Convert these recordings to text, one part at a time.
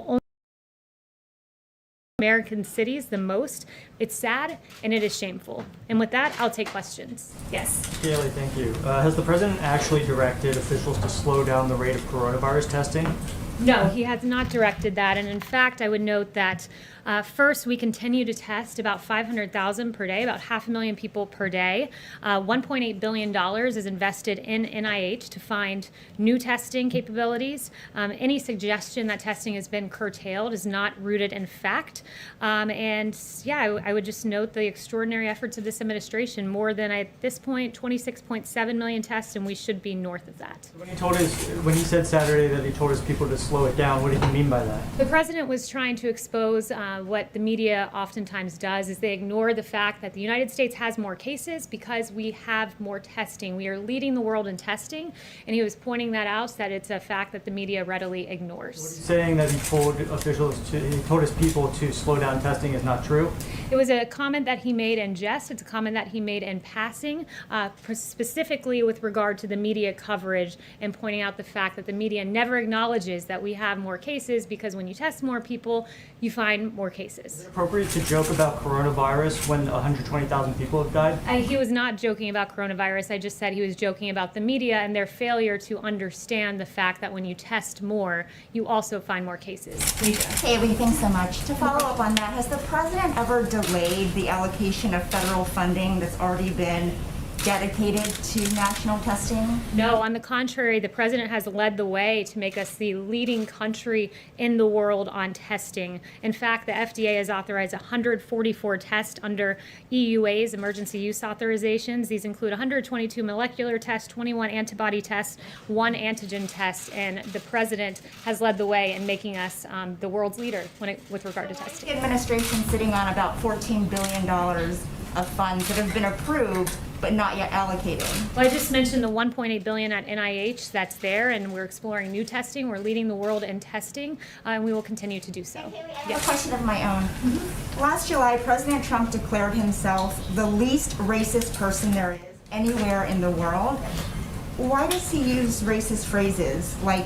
only American cities the most. It's sad and it is shameful. And with that, I'll take questions. Yes. Kayleigh, thank you. Has the president actually directed officials to slow down the rate of coronavirus testing? No, he has not directed that. And in fact, I would note that first, we continue to test about 500,000 per day, about 500,000 people per day. $1.8 billion is invested in NIH to find new testing capabilities. Any suggestion that testing has been curtailed is not rooted in fact. And yeah, I would just note the extraordinary efforts of this administration, more than at this point, 26.7 million tests, and we should be north of that. When he said Saturday that he told his people to slow it down, what did he mean by that? The president was trying to expose what the media oftentimes does is they ignore the fact that the United States has more cases because we have more testing. We are leading the world in testing, and he was pointing that out, that it's a fact that the media readily ignores. What he's saying that he told his people to slow down testing is not true? It was a comment that he made in jest. It's a comment that he made in passing, specifically with regard to the media coverage and pointing out the fact that the media never acknowledges that we have more cases because when you test more people, you find more cases. Is it appropriate to joke about coronavirus when 120,000 people have died? He was not joking about coronavirus. I just said he was joking about the media and their failure to understand the fact that when you test more, you also find more cases. Kayleigh, thanks so much. To follow up on that, has the president ever delayed the allocation of federal funding that's already been dedicated to national testing? No, on the contrary, the president has led the way to make us the leading country in the world on testing. In fact, the FDA has authorized 144 tests under EUA's emergency use authorizations. These include 122 molecular tests, 21 antibody tests, 1 antigen test, and the president has led the way in making us the world's leader with regard to testing. The administration sitting on about $14 billion of funds that have been approved but not yet allocated. Well, I just mentioned the $1.8 billion at NIH that's there, and we're exploring new testing. We're leading the world in testing, and we will continue to do so. Kayleigh, I have a question of my own. Last July, President Trump declared himself the least racist person there is anywhere in the world. Why does he use racist phrases like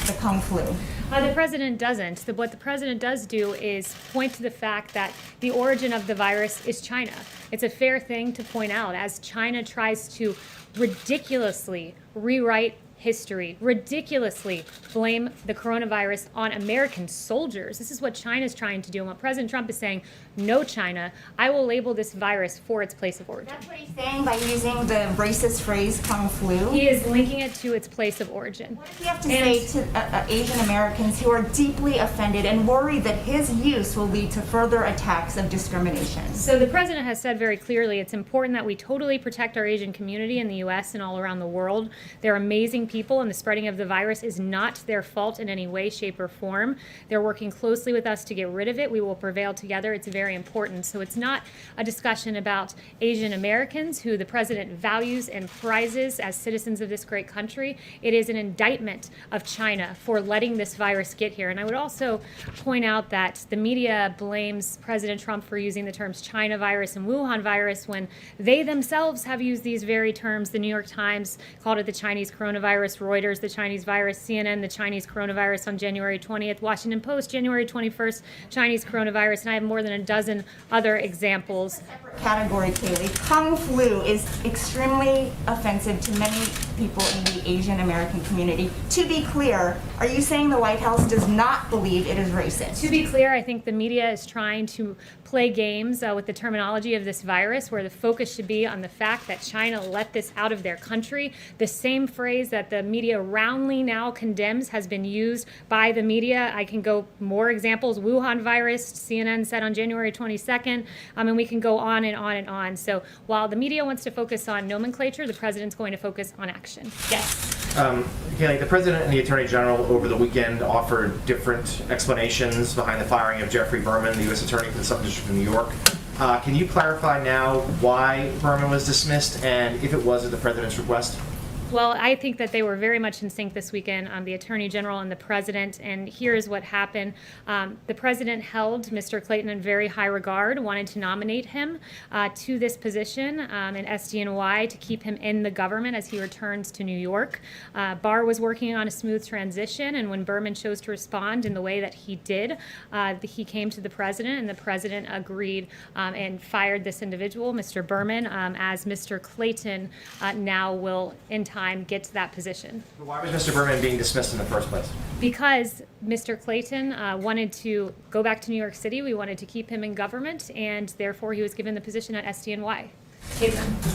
the Kung flu? The president doesn't. What the president does do is point to the fact that the origin of the virus is China. It's a fair thing to point out as China tries to ridiculously rewrite history, ridiculously blame the coronavirus on American soldiers. This is what China's trying to do. And what President Trump is saying, no, China, I will label this virus for its place of origin. That's what he's saying by using the racist phrase Kung flu? He is linking it to its place of origin. What does he have to say to Asian Americans who are deeply offended and worried that his use will lead to further attacks of discrimination? So the president has said very clearly it's important that we totally protect our Asian community in the U.S. and all around the world. They're amazing people, and the spreading of the virus is not their fault in any way, shape, or form. They're working closely with us to get rid of it. We will prevail together. It's very important. So it's not a discussion about Asian Americans, who the president values and prizes as citizens of this great country. It is an indictment of China for letting this virus get here. And I would also point out that the media blames President Trump for using the terms China virus and Wuhan virus when they themselves have used these very terms. The New York Times called it the Chinese coronavirus, Reuters the Chinese virus, CNN the Chinese coronavirus on January 20th, Washington Post January 21st, Chinese coronavirus, and I have more than a dozen other examples. Category, Kayleigh. Kung flu is extremely offensive to many people in the Asian American community. To be clear, are you saying the White House does not believe it is racist? To be clear, I think the media is trying to play games with the terminology of this virus, where the focus should be on the fact that China let this out of their country. The same phrase that the media roundly now condemns has been used by the media. I can go more examples. Wuhan virus, CNN said on January 22nd, and we can go on and on and on. So while the media wants to focus on nomenclature, the president's going to focus on action. Yes. Kayleigh, the president and the attorney general over the weekend offered different explanations behind the firing of Jeffrey Berman, the U.S. attorney for the Southern District of New York. Can you clarify now why Berman was dismissed and if it was at the president's request? Well, I think that they were very much in sync this weekend, the Attorney General and the President, and here is what happened. The President held Mr. Clayton in very high regard, wanted to nominate him to this position in SDNY to keep him in the government as he returns to New York. Barr was working on a smooth transition, and when Berman chose to respond in the way that he did, he came to the President, and the President agreed and fired this individual, Mr. Berman, as Mr. Clayton now will, in time, get to that position. Why was Mr. Berman being dismissed in the first place? Because Mr. Clayton wanted to go back to New York City. We wanted to keep him in government, and therefore he was given the position at SDNY.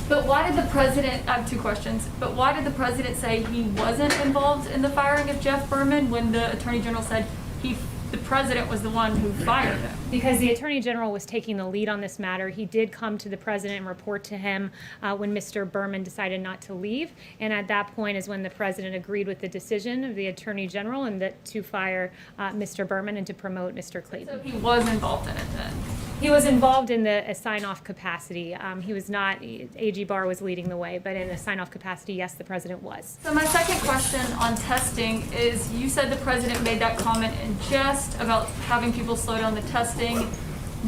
But why did the president, I have two questions, but why did the president say he wasn't involved in the firing of Jeff Berman when the Attorney General said the president was the one who fired him? Because the Attorney General was taking the lead on this matter. He did come to the President and report to him when Mr. Berman decided not to leave, and at that point is when the President agreed with the decision of the Attorney General and to fire Mr. Berman and to promote Mr. Clayton. So he was involved in it then? He was involved in a sign-off capacity. He was not, AG Barr was leading the way, but in a sign-off capacity, yes, the President was. So my second question on testing is, you said the president made that comment in jest about having people slow down the testing.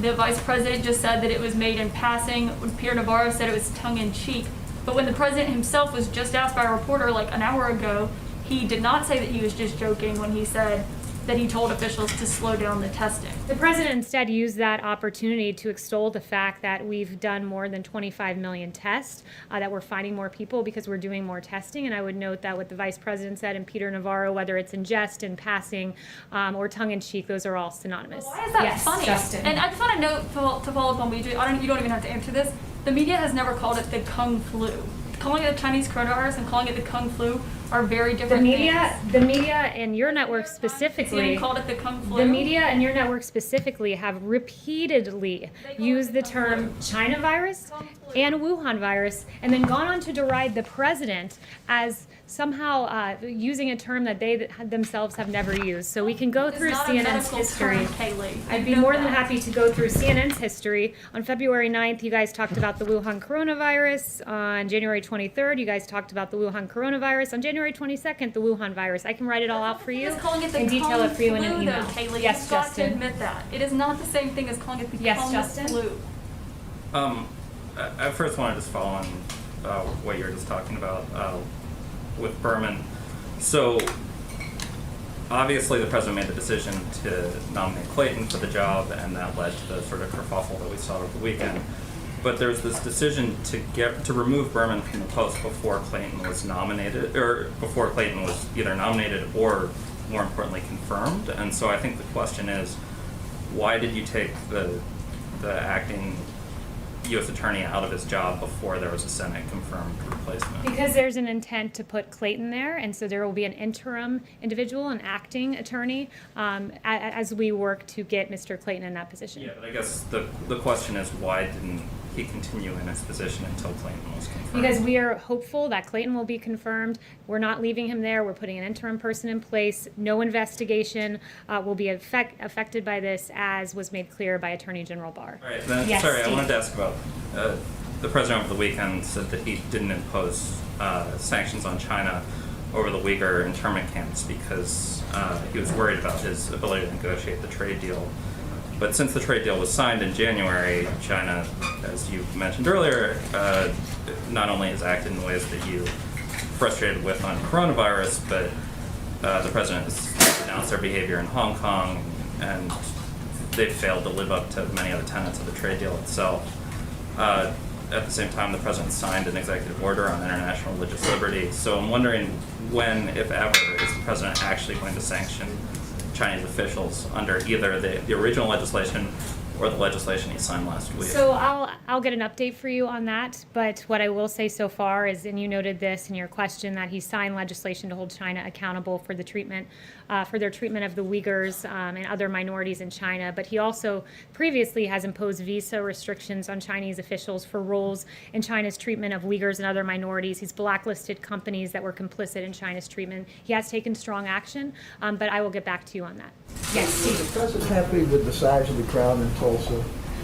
The vice president just said that it was made in passing. When Pierre Navarro said it was tongue-in-cheek. But when the president himself was just asked by a reporter like an hour ago, he did not say that he was just joking when he said that he told officials to slow down the testing. The President instead used that opportunity to extol the fact that we've done more than 25 million tests, that we're finding more people because we're doing more testing. And I would note that what the Vice President said and Peter Navarro, whether it's in jest, in passing, or tongue-in-cheek, those are all synonymous. Why is that yes, funny? Justin. And I just want to note, to follow up on what you do, you don't even have to answer this. The media has never called it the Kung flu. Calling it the Chinese coronavirus and calling it the Kung flu are very different things. The media and your network specifically, CNN called it the Kung flu. the media and your network specifically have repeatedly used the term China virus and Wuhan virus, and then gone on to deride the President as somehow using a term that they themselves have never used. So we can go through CNN's history. Kayleigh. I'd be more than happy to go through CNN's history. On February 9th, you guys talked about the Wuhan coronavirus. On January 23rd, you guys talked about the Wuhan coronavirus. On January 22nd, the Wuhan virus. I can write it all out for you and detail it for you in an email. Kayleigh. Yes, You've got Justin. to admit that. It is not the same thing as calling it the Kung Justin? flu. I first want to just follow on what you were just talking about with Berman. So obviously the president made the decision to nominate Clayton for the job, and that led to the sort of kerfuffle that we saw over the weekend. But there's this decision to remove Berman from the post before Clayton was nominated, or before Clayton was either nominated or, more importantly, confirmed. And so I think the question is, why did you take the acting U.S. attorney out of his job before there was a Senate confirmed replacement? Because there's an intent to put Clayton there, and so there will be an interim individual, an acting attorney, as we work to get Mr. Clayton in that position. Yeah, but I guess the question is, why didn't he continue in his position until Clayton was confirmed? Because we are hopeful that Clayton will be confirmed. We're not leaving him there. We're putting an interim person in place. No investigation will be affected by this, as was made clear by Attorney General Barr. All right, then, Yes, sorry, Steve. I wanted to ask about the president over the weekend said that he didn't impose sanctions on China over the Uyghur internment camps because he was worried about his ability to negotiate the trade deal. But since the trade deal was signed in January, China, as you mentioned earlier, not only has acted in ways that you frustrated with on coronavirus, but the president has announced their behavior in Hong Kong, and they've failed to live up to many of the tenets of the trade deal itself. At the same time, the president signed an executive order on international religious liberty. So I'm wondering when, if ever, is the president actually going to sanction Chinese officials under either the original legislation or the legislation he signed last week? So I'll get an update for you on that, but what I will say so far is, and you noted this in your question, that he signed legislation to hold China accountable for the treatment, for their treatment of the Uyghurs and other minorities in China. But he also previously has imposed visa restrictions on Chinese officials for roles in China's treatment of Uyghurs and other minorities. He's blacklisted companies that were complicit in China's treatment. He has taken strong action, but I will get back to you on that. Yes, Steve. Is the president happy with the size of the crowd in Tulsa?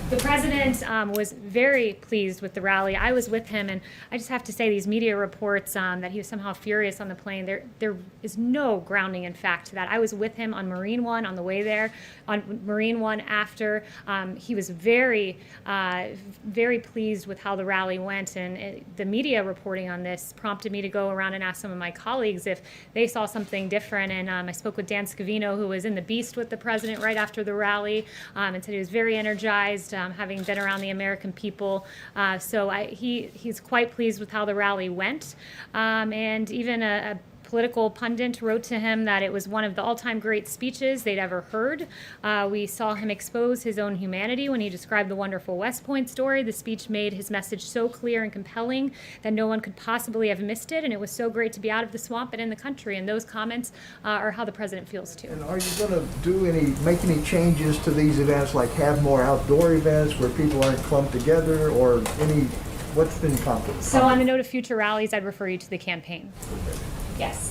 The president was very pleased with the rally. I was with him, and I just have to say these media reports that he was somehow furious on the plane, there is no grounding in fact to that. I was with him on Marine One on the way there, on Marine One after. He was very, very pleased with how the rally went, and the media reporting on this prompted me to go around and ask some of my colleagues if they saw something different. And I spoke with Dan Scavino, who was in the Beast with the president right after the rally, and said he was very energized, having been around the American people. So he's quite pleased with how the rally went. And even a political pundit wrote to him that it was one of the all-time great speeches they'd ever heard. We saw him expose his own humanity when he described the wonderful West Point story. The speech made his message so clear and compelling that no one could possibly have missed it, and it was so great to be out of the swamp and in the country. And those comments are how the president feels too. And are you going to make any changes to these events, like have more outdoor events where people aren't clumped together, or what's been accomplished? So on the note of future rallies, I'd refer you to the campaign. Yes.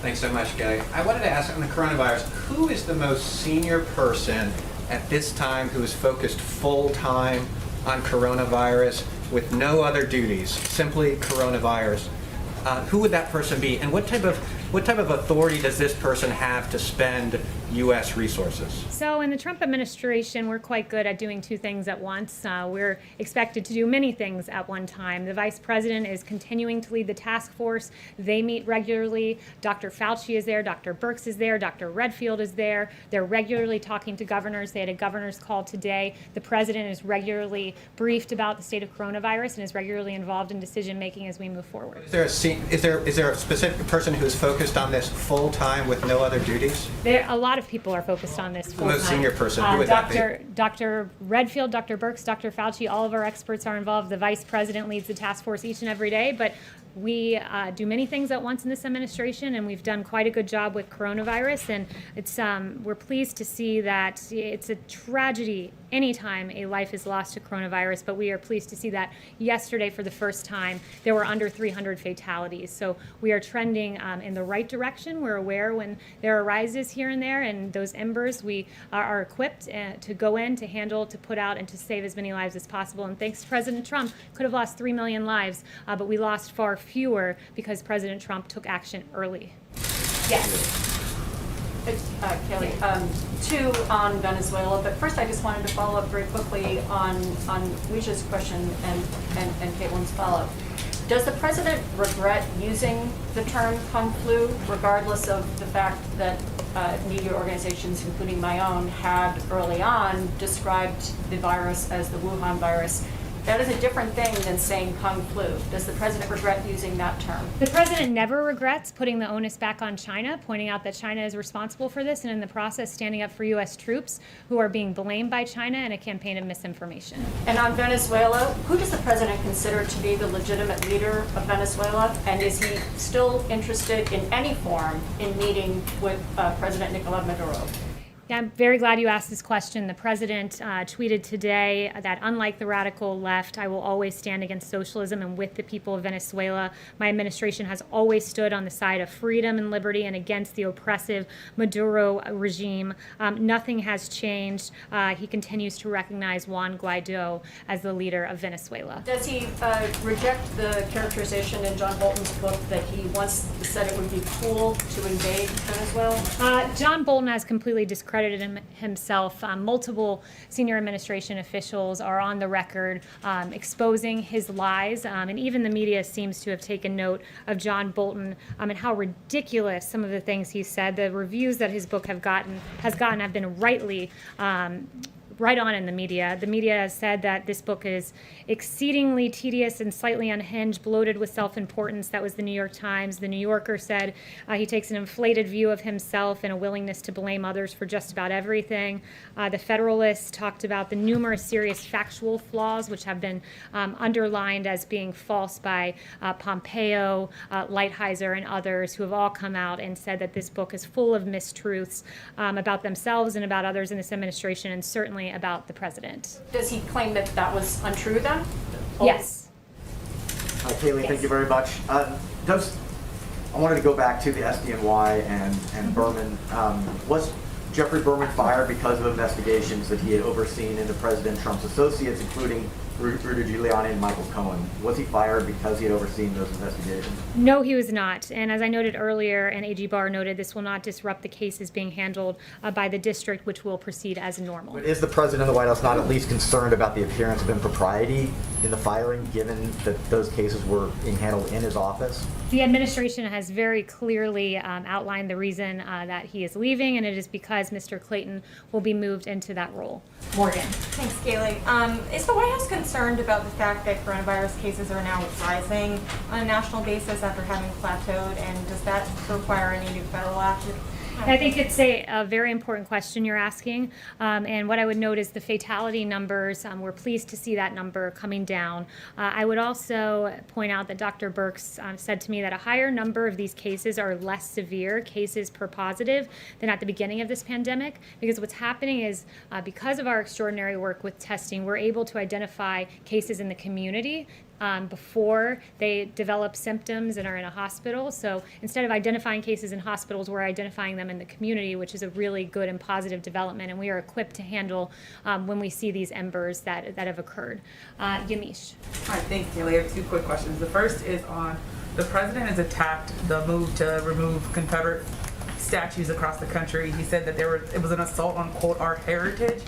Thanks so much, Kayleigh. I wanted to ask on the coronavirus, who is the most senior person at this time who is focused full-time on coronavirus with no other duties, simply coronavirus? Who would that person be, and what type of authority does this person have to spend U.S. resources? So in the Trump administration, we're quite good at doing two things at once. We're expected to do many things at one time. The vice president is continuing to lead the task force. They meet regularly. Dr. Fauci is there. Dr. Birx is there. Dr. Redfield is there. They're regularly talking to governors. They had a governor's call today. The president is regularly briefed about the state of coronavirus and is regularly involved in decision making as we move forward. Is there a specific person who is focused on this full time with no other duties? A lot of people are focused on this full The most time. senior person, who would that be? Dr. Redfield, Dr. Birx, Dr. Fauci, all of our experts are involved. The vice president leads the task force each and every day, but we do many things at once in this administration, and we've done quite a good job with coronavirus. And it's we're pleased to see that it's a tragedy anytime a life is lost to coronavirus, but we are pleased to see that yesterday, for the first time, there were under 300 fatalities. So we are trending in the right direction. We're aware when there arises here and there, and those embers, we are equipped to go in, to handle, to put out, and to save as many lives as possible. And thanks to President Trump, could have lost 3 million lives, but we lost far fewer because President Trump took action early. Yes. Kayleigh, two on Venezuela, but first I just wanted to follow up very quickly on Weisha's question and Caitlin's follow-up. Does the president regret using the term Kung Flu, regardless of the fact that media organizations, including my own, had early on described the virus as the Wuhan virus? That is a different thing than saying Kung Flu. Does the president regret using that term? The president never regrets putting the onus back on China, pointing out that China is responsible for this, and in the process standing up for U.S. troops who are being blamed by China in a campaign of misinformation. And on Venezuela, who does the president consider to be the legitimate leader of Venezuela? And is he still interested in any form in meeting with President Nicolás Maduro? Yeah, I'm very glad you asked this question. The president tweeted today that unlike the radical left, I will always stand against socialism and with the people of Venezuela. My administration has always stood on the side of freedom and liberty and against the oppressive Maduro regime. Nothing has changed. He continues to recognize Juan Guaido as the leader of Venezuela. Does he reject the characterization in John Bolton's book that he once said it would be cool to invade Venezuela? John Bolton has completely discredited himself. Multiple senior administration officials are on the record exposing his lies, and even the media seems to have taken note of John Bolton and how ridiculous some of the things he said. The reviews that his book has gotten have been rightly right on in the media. The media has said that this book is exceedingly tedious and slightly unhinged, bloated with self-importance. That was the New York Times. The New Yorker said he takes an inflated view of himself and a willingness to blame others for just about everything. The Federalist talked about the numerous serious factual flaws which have been underlined as being false by Pompeo, Lighthizer, and others who have all come out and said that this book is full of mistruths about themselves and about others in this administration, and certainly about the president. Does he claim that that was untrue then? Yes. Kayleigh, Yes. thank you very much. I wanted to go back to the SDNY and Berman. Was Jeffrey Berman fired because of investigations that he had overseen into President Trump's associates, including Rudy Giuliani and Michael Cohen. Was he fired because he had overseen those investigations? No, he was not. And as I noted earlier, and AG Barr noted, this will not disrupt the cases being handled by the district, which will proceed as normal. But is the president of the White House not at least concerned about the appearance of impropriety in the firing, given that those cases were being handled in his office? The administration has very clearly outlined the reason that he is leaving, and it is because Mr. Clayton will be moved into that role. Morgan. Thanks, Kayleigh. Is the White House concerned about the fact that coronavirus cases are now rising on a national basis after having plateaued, and does that require any new federal action? I think it's a very important question you're asking, and what I would note is the fatality numbers. We're pleased to see that number coming down. I would also point out that Dr. Birx said to me that a higher number of these cases are less severe cases per positive than at the beginning of this pandemic, because what's happening is because of our extraordinary work with testing, we're able to identify cases in the community before they develop symptoms and are in a hospital. So instead of identifying cases in hospitals, we're identifying them in the community, which is a really good and positive development, and we are equipped to handle when we see these embers that have occurred. Yamish. Hi, thanks, Kayleigh. I have two quick questions. The first is on the president has attacked the move to remove Confederate statues across the country. He said that it was an assault on, quote, our heritage.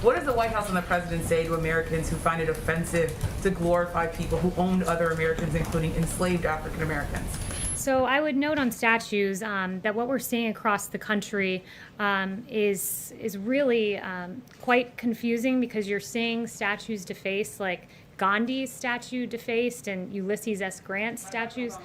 What does the White House and the president say to Americans who find it offensive to glorify people who owned other Americans, including enslaved African Americans? So I would note on statues that what we're seeing across the country is really quite confusing, because you're seeing statues defaced, like Gandhi's statue defaced and Ulysses S. Grant's statues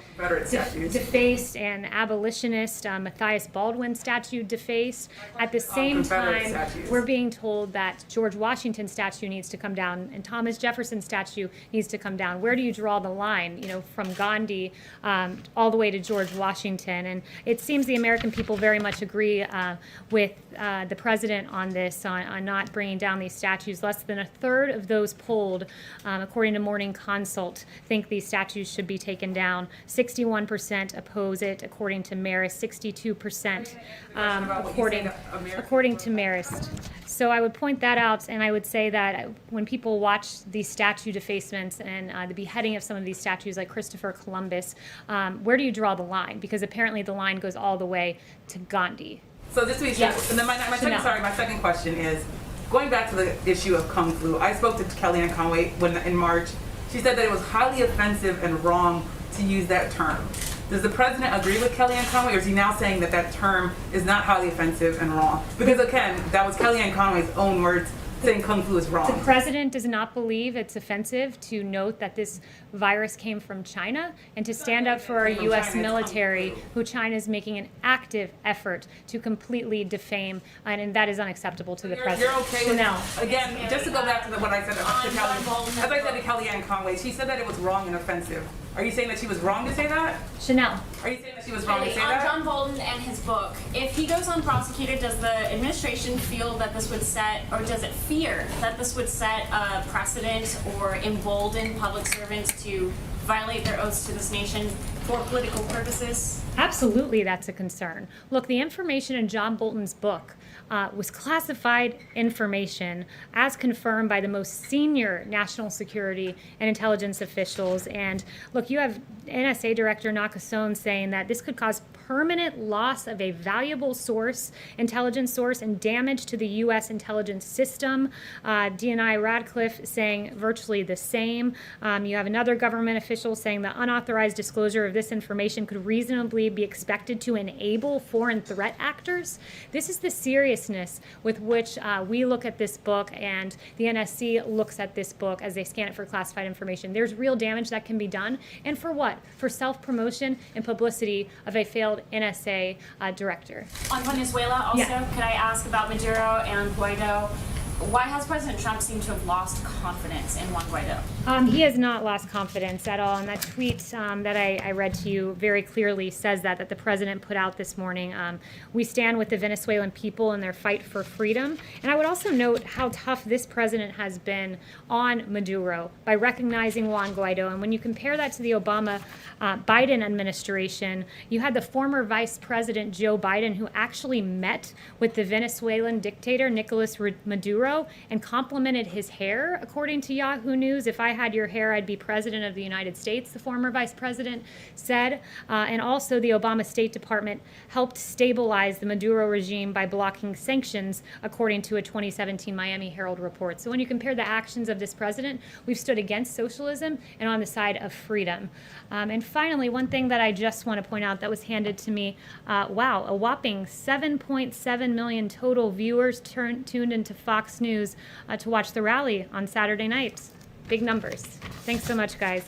defaced, and abolitionist Matthias Baldwin's statue defaced. At the same time, we're being told that George Washington's statue needs to come down and Thomas Jefferson's statue needs to come down. Where do you draw the line, from Gandhi all the way to George Washington? And it seems the American people very much agree with the president on this, on not bringing down these statues. Less than a third of those polled, according to Morning Consult, think these statues should be taken down. 61% oppose it, according to Marist. 62% according to Marist. So I would point that out, and I would say that when people watch these statue defacements and the beheading of some of these statues like Christopher Columbus, where do you draw the line? Because apparently the line goes all the way to Gandhi. So this week, yes. And then my second question is, going back to the issue of Kung Flu, I spoke to Kellyanne Conway in March. She said that it was highly offensive and wrong to use that term. Does the president agree with Kellyanne Conway, or is he now saying that that term is not highly offensive and wrong? Because again, that was Kellyanne Conway's own words saying Kung Flu is wrong. The president does not believe it's offensive to note that this virus came from China, and to stand up for our U.S. military, who China is making an active effort to completely defame, and that is unacceptable to the president. You're okay with, again, just to go back to what I said to Kellyanne, as I said to Kellyanne Conway, she said that it was wrong and offensive. Are you saying that she was wrong to say that? Chanel. Are you saying that she was wrong to say On that? John Bolton and his book, if he goes unprosecuted, does the administration feel that this would set, or does it fear that this would set a precedent or embolden public servants to violate their oaths to this nation for political purposes? Absolutely, that's a concern. Look, the information in John Bolton's book was classified information as confirmed by the most senior national security and intelligence officials. And look, you have NSA Director Nakasone saying that this could cause permanent loss of a valuable source, intelligence source, and damage to the U.S. intelligence system. DNI Radcliffe saying virtually the same. You have another government official saying the unauthorized disclosure of this information could reasonably be expected to enable foreign threat actors. This is the seriousness with which we look at this book, and the NSC looks at this book as they scan it for classified information. There's real damage that can be done, and for what? For self-promotion and publicity of a failed NSA director. On Venezuela also, could I ask about Maduro and Guaido? why has President Trump seemed to have lost confidence in Juan Guaido? He has not lost confidence at all. And that tweet that I read to you very clearly says that the president put out this morning. We stand with the Venezuelan people in their fight for freedom. And I would also note how tough this president has been on Maduro by recognizing Juan Guaido. And when you compare that to the Obama-Biden administration, you had the former Vice President Joe Biden, who actually met with the Venezuelan dictator Nicolas Maduro and complimented his hair, according to Yahoo News. If I had your hair, I'd be president of the United States, the former vice president said. And also the Obama State Department helped stabilize the Maduro regime by blocking sanctions, according to a 2017 Miami Herald report. So when you compare the actions of this president, we've stood against socialism and on the side of freedom. And finally, one thing that I just want to point out that was handed to me, wow, a whopping 7.7 million total viewers tuned into Fox News to watch the rally on Saturday night. Big numbers. Thanks so much, guys.